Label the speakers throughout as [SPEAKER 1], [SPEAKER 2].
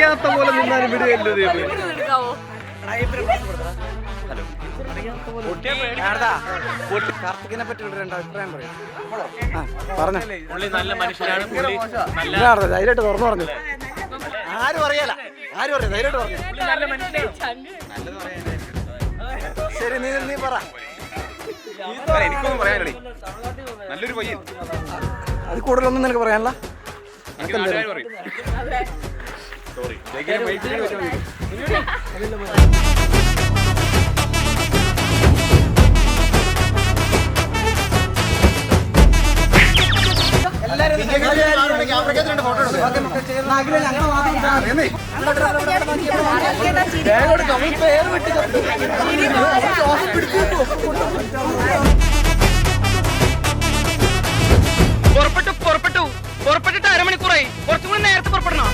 [SPEAKER 1] അറിയാത്ത പോലെ നിന്നാലും വിടുകയല്ലോ
[SPEAKER 2] കാർത്തികിനെ പറ്റി രണ്ട് അഭിപ്രായം പറയാം.
[SPEAKER 1] നല്ല മനുഷ്യനാണ്.
[SPEAKER 2] ധൈര്യമായിട്ട് തുറന്നു പറഞ്ഞു. ആരും അറിയാല, ആരും അറിയാം. ധൈര്യമായിട്ട് പറഞ്ഞു. ശരി, നീ പറ.
[SPEAKER 1] എനിക്കൊന്നും പറയാനേ. നല്ലൊരു പയ്യൻ.
[SPEAKER 2] അത് കൂടുതലൊന്നും നിനക്ക് പറയാനല്ല.
[SPEAKER 3] പുറപ്പെട്ടിട്ട് അരമണിക്കൂറായി. കുറച്ചുകൂടി നേരത്തെ പുറപ്പെടണം.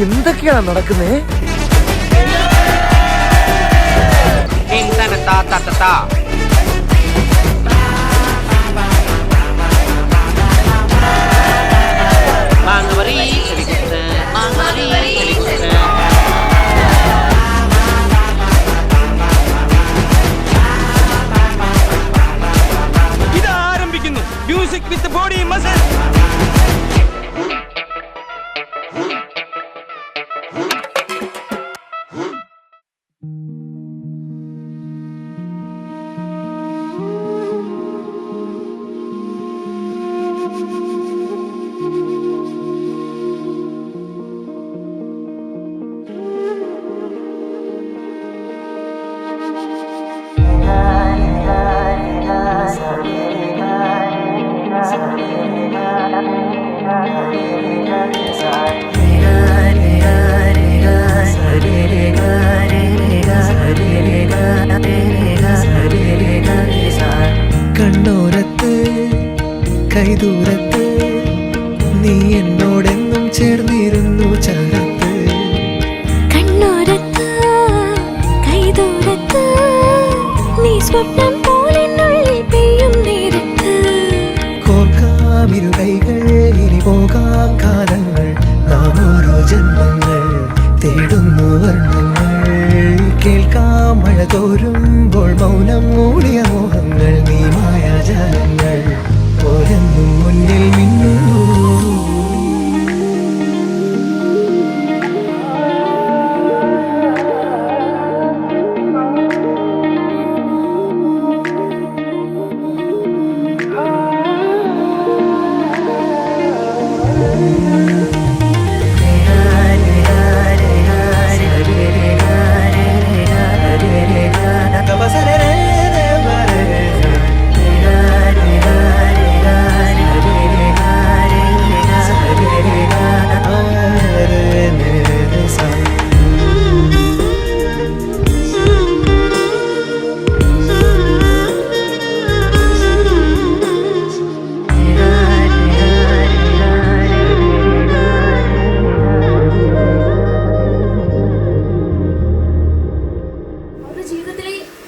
[SPEAKER 2] എന്തൊക്കെയാണ് നടക്കുന്നേ?
[SPEAKER 3] ഇത് ആരംഭിക്കുന്നു. Music with body muscle.
[SPEAKER 4] കണ്ണോരത്ത് കൈദൂരത്ത് നീ എന്നോടെന്നും ചേർന്നിരുന്നു ചാരത്ത്.
[SPEAKER 5] കണ്ണോരത്ത് കൈദൂരത്ത് നീ സ്വപ്നം പോലെന്നുള്ളിൽ പെയ്യും നേരത്ത്.
[SPEAKER 4] കോർക്കാമിരു കൈകൾ ഇനി പോകാം കാലങ്ങൾ. നാം ഓരോ ജന്മങ്ങൾ തേടുന്നു വർണ്ണങ്ങൾ. കേൾക്കാം മഴ തോരുമ്പോൾ മൗനം മൂടിയ മോഹങ്ങൾ. നീ മായാജാലങ്ങൾ ഓരെന്നും മുന്നിൽ മിന്നുന്നു.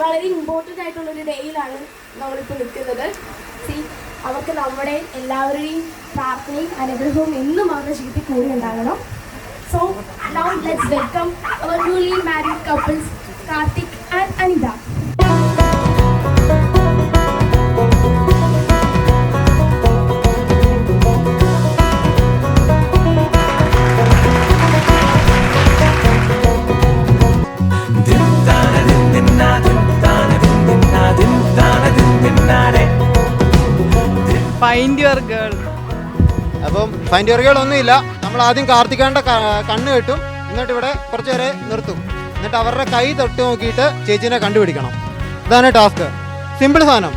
[SPEAKER 6] വളരെ ഇമ്പോർട്ടൻ്റ് ആയിട്ടുള്ളൊരു ഡേയിലാണ് നമ്മളിപ്പോൾ നിൽക്കുന്നത്. അവർക്ക് നമ്മുടെ എല്ലാവരുടെയും പ്രാർത്ഥനയും അനുഗ്രഹവും എന്നും അവരുടെ ജീവിതത്തിൽ കൂടി ഉണ്ടാകണം. So now let's welcome our newly married couples Karthik and Anida.
[SPEAKER 3] Find your girl.
[SPEAKER 2] അപ്പം ഫൈൻഡ് യുവർ ഗേൾ ഒന്നുമില്ല. നമ്മൾ ആദ്യം കാർത്തികാന്റെ കണ്ണ് കെട്ടും. എന്നിട്ട് ഇവിടെ കുറച്ചു നേരെ നിർത്തും. എന്നിട്ട് അവരുടെ കൈ തൊട്ട് നോക്കിയിട്ട് ചേച്ചീനെ കണ്ടുപിടിക്കണം. ഇതാണ് ടാസ്ക്. സിമ്പിൾ സാധനം.